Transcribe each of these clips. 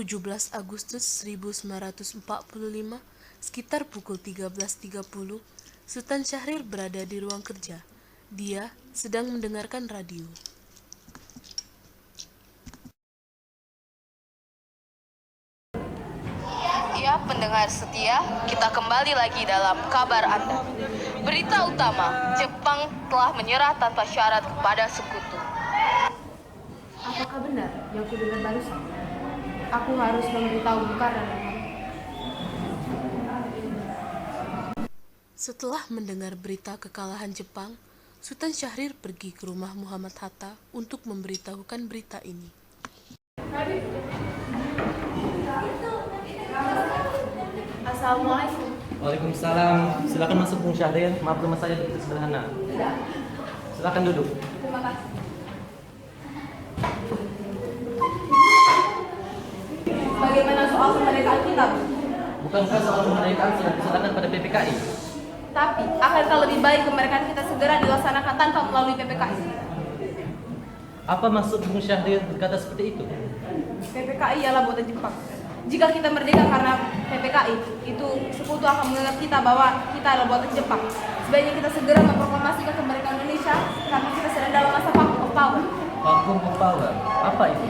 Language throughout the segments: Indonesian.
17 Agustus 1945, sekitar pukul 13.30, Sultan Syahrir berada di ruang kerja. Dia sedang mendengarkan radio. Ya, pendengar setia, kita kembali lagi dalam kabar Anda. Berita utama, Jepang telah menyerah tanpa syarat kepada sekutu. Apakah benar yang kudengar barusan? Aku harus memberitahu Bung Karno. Setelah mendengar berita kekalahan Jepang, Sultan Syahrir pergi ke rumah Muhammad Hatta untuk memberitahukan berita ini. Assalamualaikum. Waalaikumsalam. Silakan masuk Bung Syahrir. Maaf rumah saya di sebelah sana. Silakan duduk. Terima kasih. Bagaimana soal kemerdekaan kita, Bu? Bukankah soal kemerdekaan sudah diserahkan pada PPKI? Tapi, akankah lebih baik kemerdekaan kita segera dilaksanakan tanpa melalui PPKI? Apa maksud Bung Syahrir berkata seperti itu? PPKI ialah buatan Jepang. Jika kita merdeka karena PPKI, itu sekutu akan menganggap kita bahwa kita adalah buatan Jepang. Sebaiknya kita segera memproklamasikan kemerdekaan Indonesia karena kita sedang dalam masa vacuum of power. Vacuum of power? Apa itu?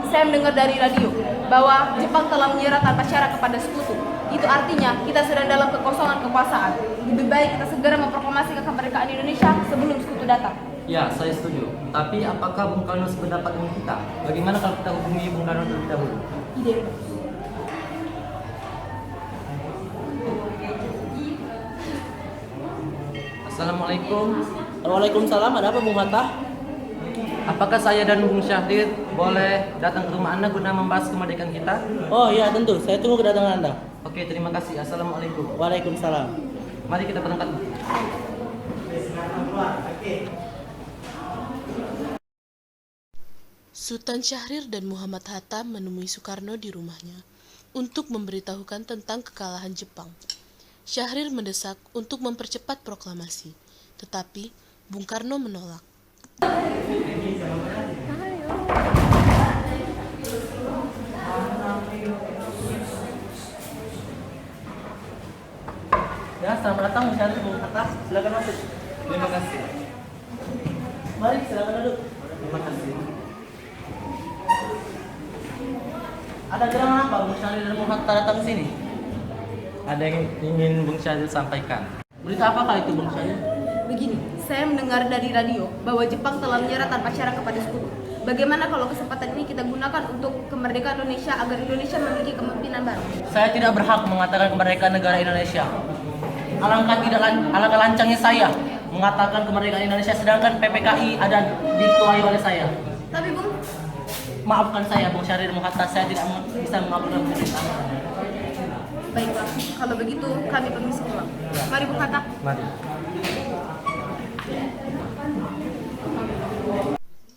Saya mendengar dari radio bahwa Jepang telah menyerah tanpa syarat kepada sekutu. Itu artinya kita sedang dalam kekosongan kekuasaan. Lebih baik kita segera memproklamasikan kemerdekaan Indonesia sebelum sekutu datang. Ya, saya setuju. Tapi apakah Bung Karno sependapat dengan kita? Bagaimana kalau kita hubungi Bung Karno terlebih dahulu? Ide. Assalamualaikum. Waalaikumsalam, ada apa Bung Hatta? Apakah saya dan Bung Syahrir boleh datang ke rumah Anda guna membahas kemerdekaan kita? Oh iya tentu, saya tunggu kedatangan Anda. Oke, terima kasih. Assalamualaikum. Waalaikumsalam. Mari kita berangkat. Sultan Syahrir dan Muhammad Hatta menemui Soekarno di rumahnya untuk memberitahukan tentang kekalahan Jepang. Syahrir mendesak untuk mempercepat proklamasi, tetapi Bung Karno menolak. Ya, selamat datang Bung Syahrir, Bung Hatta. Silakan masuk. Terima kasih. Mari, silakan duduk. Terima kasih. Ada gerangan apa Bung Syahrir dan Bung Hatta datang ke sini? Ada yang ingin Bung Syahrir sampaikan. Berita apakah itu Bung Syahrir? Begini, saya mendengar dari radio bahwa Jepang telah menyerah tanpa syarat kepada sekutu. Bagaimana kalau kesempatan ini kita gunakan untuk kemerdekaan Indonesia agar Indonesia memiliki kepemimpinan baru? Saya tidak berhak mengatakan kemerdekaan negara Indonesia. Alangkah lancangnya saya mengatakan kemerdekaan Indonesia sedangkan PPKI ada diketuai oleh saya. Tapi Bung, Maafkan saya Bung Syahrir Bung Hatta, saya tidak bisa mengabulkan permintaan. baiklah, kalau begitu kami permisi pulang. Mari Bung Hatta. Mari.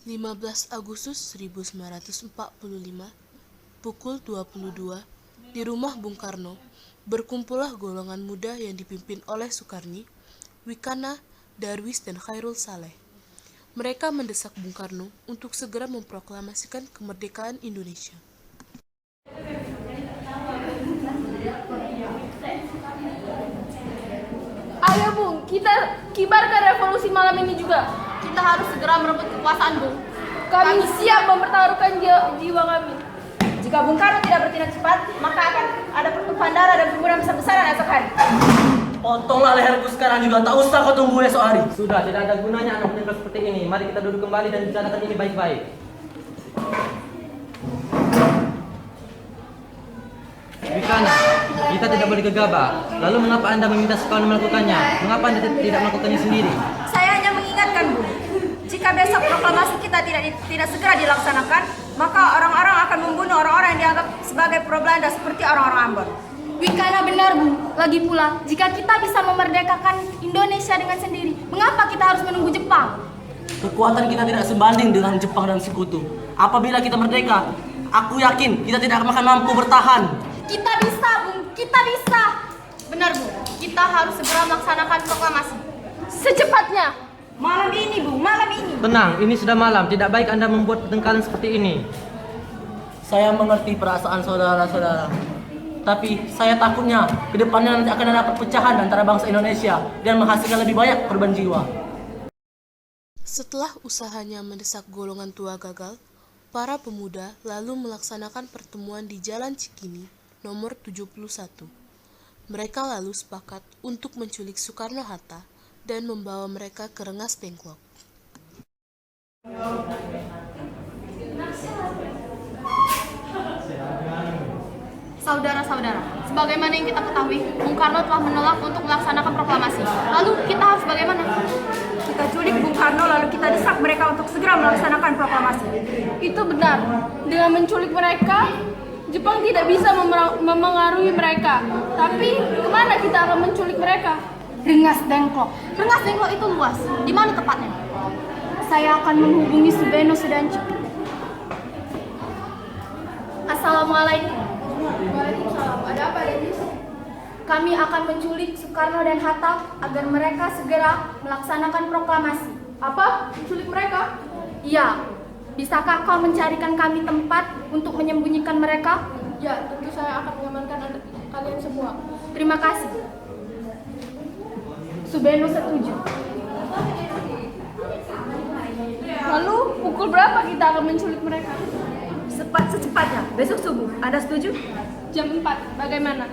15 Agustus 1945, pukul 22, di rumah Bung Karno, berkumpullah golongan muda yang dipimpin oleh Sukarni, Wikana, Darwis, dan Khairul Saleh. Mereka mendesak Bung Karno untuk segera memproklamasikan kemerdekaan Indonesia. Ayo Bung, kita kibarkan revolusi malam ini juga. Kita harus segera merebut kekuasaan Bung. Kami siap mempertaruhkan jiwa kami. Jika Bung Karno tidak bertindak cepat, maka akan ada pertumpahan darah dan pembunuhan besar-besaran esok hari. Potonglah leherku sekarang juga, tak usah kau tunggu esok hari. Sudah, tidak ada gunanya anak meninggal seperti ini. Mari kita duduk kembali dan bicarakan ini baik-baik. Wikana, kita tidak boleh gegabah. Lalu mengapa Anda meminta sekawan melakukannya? Mengapa Anda tidak melakukannya sendiri? Saya hanya mengingatkan, Bu. Jika besok proklamasi kita tidak segera dilaksanakan, maka orang-orang akan membunuh orang-orang yang dianggap sebagai pro-Belanda seperti orang-orang Ambon. Wikana benar Bu. Lagi pula, jika kita bisa memerdekakan Indonesia dengan sendiri, mengapa kita harus menunggu Jepang? Kekuatan kita tidak sebanding dengan Jepang dan sekutu. Apabila kita merdeka, aku yakin kita tidak akan mampu bertahan. Kita bisa, Bung. Kita bisa. Benar, Bu. Kita harus segera melaksanakan proklamasi. Secepatnya. Malam ini, Bu. Malam ini. Tenang, ini sudah malam. Tidak baik Anda membuat pertengkaran seperti ini. Saya mengerti perasaan saudara-saudara. Tapi saya takutnya ke depannya nanti akan ada perpecahan antara bangsa Indonesia dan menghasilkan lebih banyak korban jiwa. Setelah usahanya mendesak golongan tua gagal, para pemuda lalu melaksanakan pertemuan di Jalan Cikini nomor 71. Mereka lalu sepakat untuk menculik Soekarno-Hatta dan membawa mereka ke Rengas Dengklok. Saudara-saudara, sebagaimana yang kita ketahui, Bung Karno telah menolak untuk melaksanakan proklamasi. Lalu kita harus bagaimana? Kita culik Bung Karno lalu kita desak mereka untuk segera melaksanakan proklamasi. Itu benar. Dengan menculik mereka, Jepang tidak bisa memengaruhi mereka. Tapi kemana kita akan menculik mereka? Rengas Dengklok. Rengas Dengklok itu luas. Di mana tepatnya? Saya akan menghubungi Subeno Sedanci. Assalamualaikum. Waalaikumsalam. Ada apa, Denis? Kami akan menculik Soekarno dan Hatta agar mereka segera melaksanakan proklamasi. Apa? Menculik mereka? Iya. Bisakah kau mencarikan kami tempat untuk menyembunyikan mereka? Ya, tentu saya akan mengamankan kalian semua. Terima kasih. Subeno setuju. Lalu pukul berapa kita akan menculik mereka? Secepatnya, besok subuh. Anda setuju? Jam 4. Bagaimana?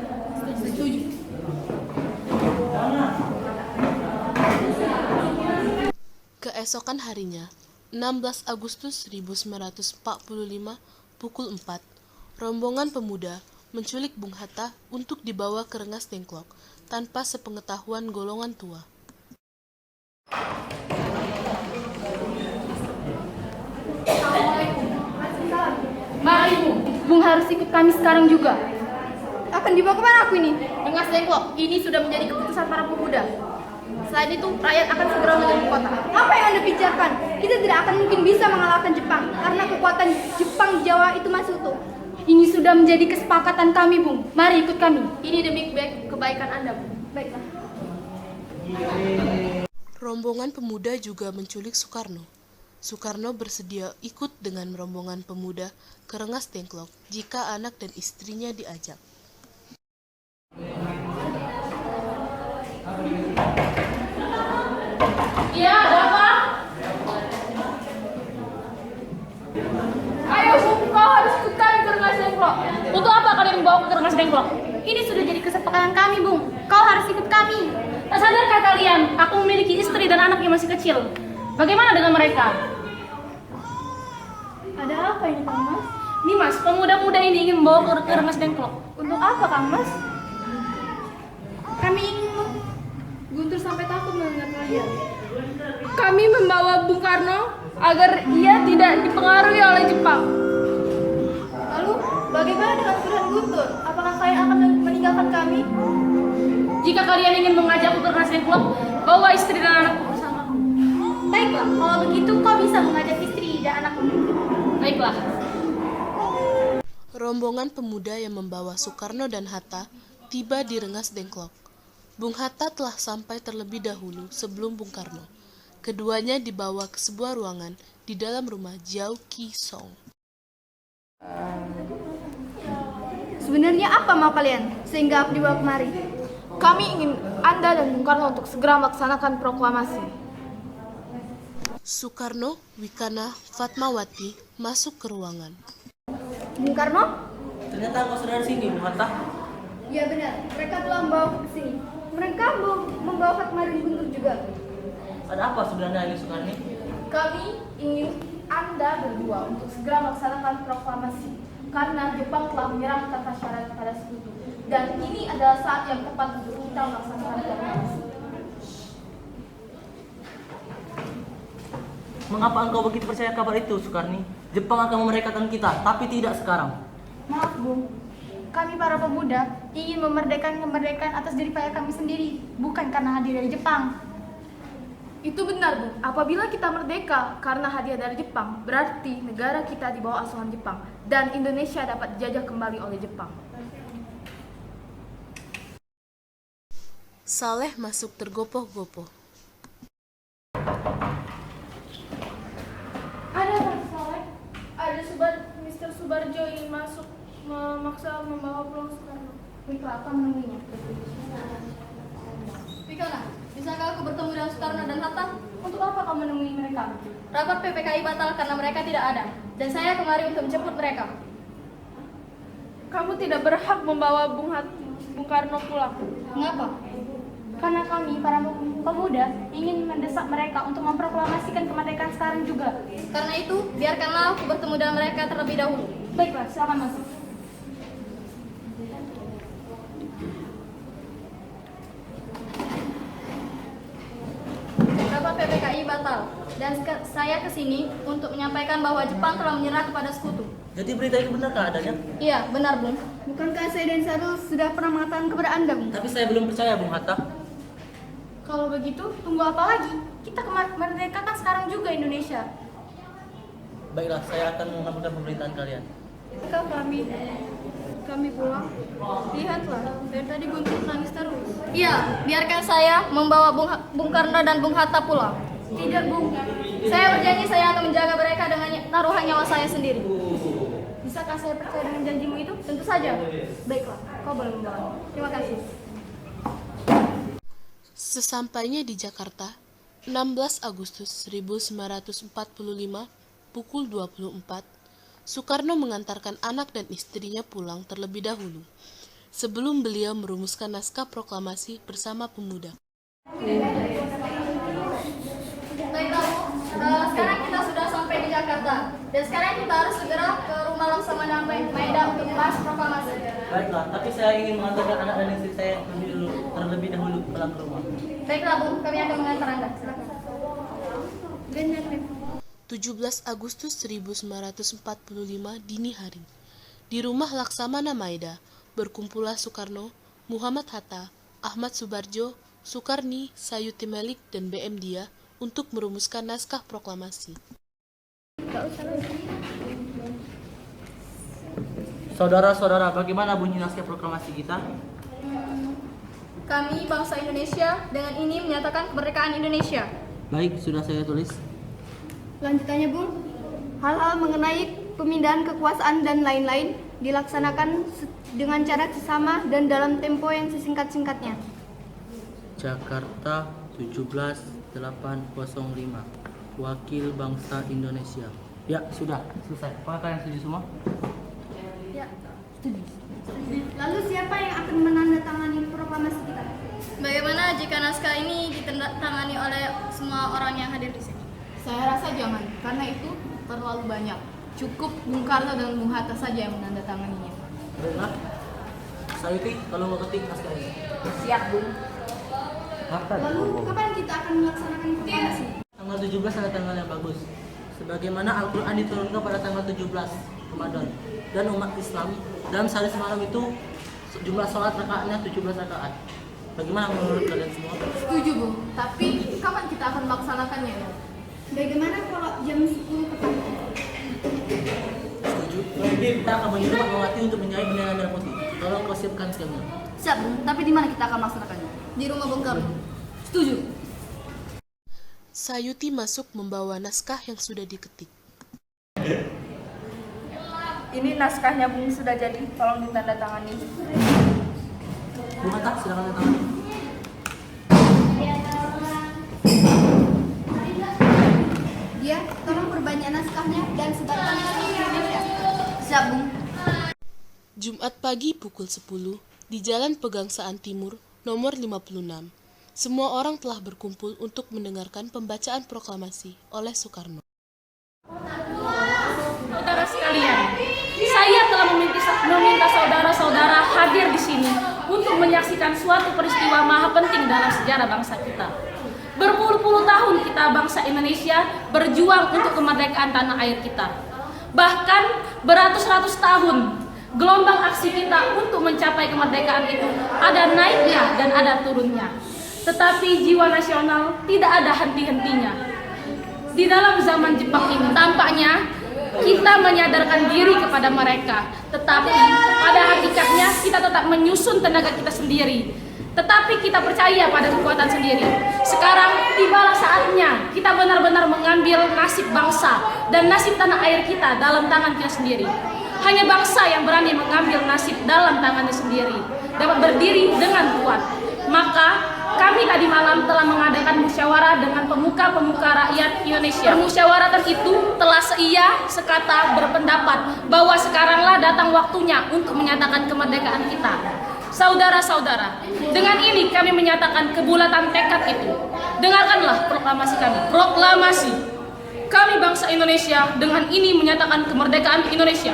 Setuju. Keesokan harinya, 16 Agustus 1945, pukul 4, rombongan pemuda menculik Bung Hatta untuk dibawa ke Rengas Dengklok tanpa sepengetahuan golongan tua. Mari, Bung harus ikut kami sekarang juga. Akan dibawa kemana aku ini? Rengas Dengklok. Ini sudah menjadi keputusan para pemuda. Selain itu, rakyat akan segera menuju kota. Apa yang Anda bicarakan? Kita tidak akan mungkin bisa mengalahkan Jepang karena kekuatan Jepang di Jawa itu masih utuh. Ini sudah menjadi kesepakatan kami, Bung. Mari ikut kami. Ini demi kebaikan Anda, Bu. Baiklah. Rombongan pemuda juga menculik Soekarno. Soekarno bersedia ikut dengan rombongan pemuda ke Rengas Dengklok jika anak dan istrinya diajak. Iya, ada apa? Ayo, Bu, kau harus ikut kami ke Rengas Dengklok. Untuk apa kalian membawa ke Rengas Dengklok? Ini sudah jadi kesepakatan kami, Bung. Kau harus ikut kami. Tak sadarkah kalian, aku memiliki istri dan anak yang masih kecil. Bagaimana dengan mereka? Ada apa ini, Kang Mas? Nimas, pemuda-muda ini ingin membawa ke Rengas Dengklok. Untuk apa, Kang Mas? Kami ingin Guntur sampai takut mendengar kalian. Kami membawa Bung Karno agar ia tidak dipengaruhi oleh Jepang. Lalu, bagaimana dengan Sunan Guntur? Apakah kalian akan meninggalkan kami? Jika kalian ingin mengajakku ke Rengas Dengklok, bawa istri dan anakku bersama. Baiklah, kalau begitu kau bisa mengajak istri dan anakmu. Baiklah. Rombongan pemuda yang membawa Soekarno dan Hatta tiba di Rengas Dengklok. Bung Hatta telah sampai terlebih dahulu sebelum Bung Karno. Keduanya dibawa ke sebuah ruangan di dalam rumah Jiao Ki Song. Sebenarnya apa mau kalian sehingga aku dibawa kemari? Kami ingin Anda dan Bung Karno untuk segera melaksanakan proklamasi. Soekarno, Wikana, Fatmawati masuk ke ruangan. Bung Karno? Ternyata kau sudah di sini, Bung Hatta. Ya benar, mereka telah membawa ke sini. Mereka membawa Fatma dan Guntur juga. Ada apa sebenarnya ini, Soekarni? Kami ingin Anda berdua untuk segera melaksanakan proklamasi karena Jepang telah menyerang tanpa syarat kepada sekutu. Dan ini adalah saat yang tepat untuk kita melaksanakan proklamasi. Mengapa engkau begitu percaya kabar itu, Soekarni? Jepang akan memerdekakan kita, tapi tidak sekarang. Maaf, Bung. Kami para pemuda ingin memerdekakan kemerdekaan atas diri kami sendiri, bukan karena hadir dari Jepang. Itu benar, Bu. Apabila kita merdeka karena hadiah dari Jepang, berarti negara kita di bawah asuhan Jepang dan Indonesia dapat dijajah kembali oleh Jepang. Saleh masuk tergopoh-gopoh. Ada apa, Saleh? Ada Mr. Subarjo ingin terpaksa membawa pulang Soekarno. Baiklah, aku menemuinya. Pikana, bisakah aku bertemu dengan Soekarno dan Hatta? Untuk apa kau menemui mereka? Rapat PPKI batal karena mereka tidak ada. Dan saya kemari untuk menjemput mereka. Kamu tidak berhak membawa Bung Karno pulang. Mengapa? Karena kami, para pemuda, ingin mendesak mereka untuk memproklamasikan kemerdekaan sekarang juga. Karena itu, biarkanlah aku bertemu dengan mereka terlebih dahulu. Baiklah, silakan masuk. Rapat PPKI batal, dan saya kesini untuk menyampaikan bahwa Jepang telah menyerah kepada sekutu. Jadi berita itu benar keadaannya? Iya, benar, Bung. Bukankah saya dan Sarul sudah pernah mengatakan kepada Anda, Bung? Tapi saya belum percaya, Bung Hatta. Kalau begitu, tunggu apa lagi? Kita merdekakan sekarang juga Indonesia. Baiklah, saya akan mengabulkan pemerintahan kalian. Ketika kami pulang, lihatlah, dari tadi Guntur nangis terus. Iya, biarkan saya membawa Bung Karno dan Bung Hatta pulang. Tidak, Bung. Saya berjanji saya akan menjaga mereka dengan taruhan nyawa saya sendiri. Bisakah saya percaya dengan janjimu itu? Tentu saja. Baiklah, kau boleh membawa. Terima kasih. Sesampainya di Jakarta, 16 Agustus 1945, pukul 24, Soekarno mengantarkan anak dan istrinya pulang terlebih dahulu, sebelum beliau merumuskan naskah proklamasi bersama pemuda. Baiklah, sekarang kita sudah sampai di Jakarta. Dan sekarang kita harus segera ke rumah Laksamana Maeda untuk membahas proklamasi. Baiklah, tapi saya ingin mengantarkan anak dan istri saya terlebih dahulu pulang ke rumah. Baiklah, Bung, kami akan mengantar Anda. Silakan. 17 Agustus 1945 dini hari. Di rumah Laksamana Maeda, berkumpullah Soekarno, Muhammad Hatta, Ahmad Subarjo, Soekarni, Sayuti Melik, dan BM Dia untuk merumuskan naskah proklamasi. Saudara-saudara, bagaimana bunyi naskah proklamasi kita? Kami, bangsa Indonesia, dengan ini menyatakan kemerdekaan Indonesia. Baik, sudah saya tulis. Lanjutannya, Bung. Hal-hal mengenai pemindahan kekuasaan dan lain-lain dilaksanakan dengan cara sesama dan dalam tempo yang sesingkat-singkatnya. Jakarta 17/805. Wakil Bangsa Indonesia. Ya, sudah selesai. Apakah kalian setuju semua? Ya. Lalu siapa yang akan menandatangani proklamasi kita? Bagaimana jika naskah ini ditandatangani oleh semua orang yang hadir di sini? Saya rasa jangan, karena itu terlalu banyak. Cukup Bung Karno dan Bung Hatta saja yang menandatanganinya. Baiklah. Sayuti, tolong ketik naskah ini. Siap, Bung. Lalu kapan kita akan melaksanakan proklamasi? Tanggal 17 adalah tanggal yang bagus. Sebagaimana Al-Quran diturunkan pada tanggal 17 Ramadan. Dan umat Islam dalam sehari semalam itu jumlah sholat rakaatnya 17 rakaat. Bagaimana menurut kalian semua? Setuju, Bung. Tapi kapan kita akan melaksanakannya? Bagaimana kalau jam 10 petang? Setuju. Kita akan menyuruh Pak Mawati untuk menyai bendera merah putih. Tolong kau siapkan skemanya. Siap, Bung. Tapi di mana kita akan melaksanakannya? Di rumah Bung Karno. Setuju. Sayuti masuk membawa naskah yang sudah diketik. Ini naskahnya, Bung, sudah jadi. Tolong ditandatangani. Bung Hatta, silakan tanda tangan. Dia, tolong perbanyak naskahnya dan sebarkan di seluruh Indonesia. Siap, Bung. Jumat pagi pukul 10, di Jalan Pegangsaan Timur, nomor 56. Semua orang telah berkumpul untuk mendengarkan pembacaan proklamasi oleh Soekarno. Saudara sekalian, saya telah meminta saudara-saudara hadir di sini untuk menyaksikan suatu peristiwa maha penting dalam sejarah bangsa kita. Berpuluh-puluh tahun kita bangsa Indonesia berjuang untuk kemerdekaan tanah air kita. Bahkan beratus-ratus tahun gelombang aksi kita untuk mencapai kemerdekaan itu ada naiknya dan ada turunnya. Tetapi jiwa nasional tidak ada henti-hentinya. Di dalam zaman Jepang ini tampaknya kita menyadarkan diri kepada mereka, tetapi pada hakikatnya kita tetap menyusun tenaga kita sendiri. Tetapi kita percaya pada kekuatan sendiri. Sekarang tibalah saatnya kita benar-benar mengambil nasib bangsa dan nasib tanah air kita dalam tangan kita sendiri. Hanya bangsa yang berani mengambil nasib dalam tangannya sendiri dapat berdiri dengan kuat. Maka kami tadi malam telah mengadakan musyawarah dengan pemuka-pemuka rakyat Indonesia. Permusyawaratan itu telah seia sekata berpendapat bahwa sekaranglah datang waktunya untuk menyatakan kemerdekaan kita. Saudara-saudara, dengan ini kami menyatakan kebulatan tekad itu. Dengarkanlah proklamasi kami. Proklamasi. Kami bangsa Indonesia dengan ini menyatakan kemerdekaan Indonesia.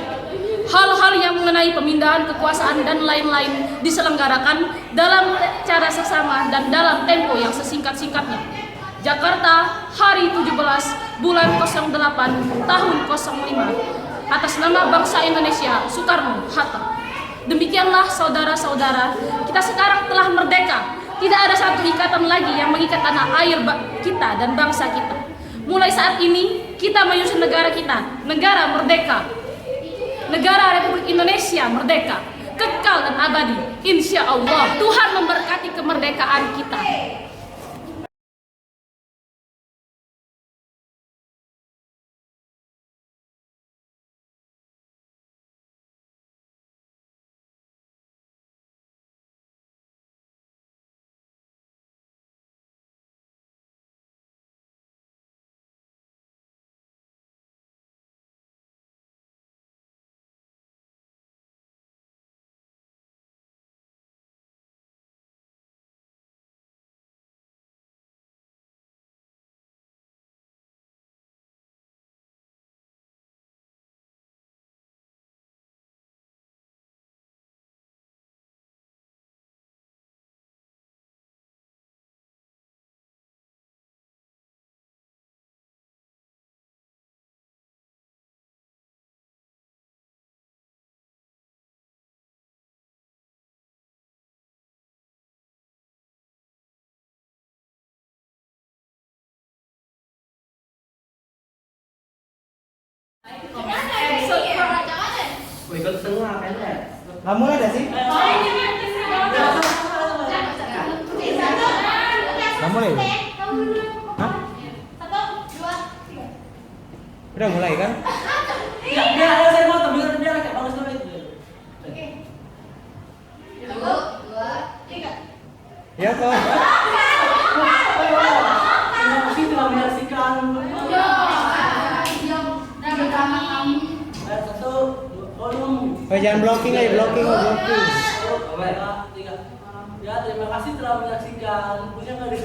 Hal-hal yang mengenai pemindahan kekuasaan dan lain-lain diselenggarakan dalam cara sesama dan dalam tempo yang sesingkat-singkatnya. Jakarta, hari 17 bulan 08 tahun 05. Atas nama bangsa Indonesia, Soekarno-Hatta. Demikianlah saudara-saudara, kita sekarang telah merdeka. Tidak ada satu ikatan lagi yang mengikat tanah air kita dan bangsa kita. Mulai saat ini, kita menyusun negara kita, negara merdeka. Negara Republik Indonesia merdeka, kekal dan abadi. Insya Allah, Tuhan memberkati kemerdekaan kita. Ikut setengah pendek. Kamu ada sih? Kamu mulai? Hah? Udah mulai kan? Biar saya mau biar kayak bagus dulu itu. Ya kok. Terima kasih telah menyaksikan. Jangan blocking aja, blocking. Ya, terima kasih telah menyaksikan. Punya nggak di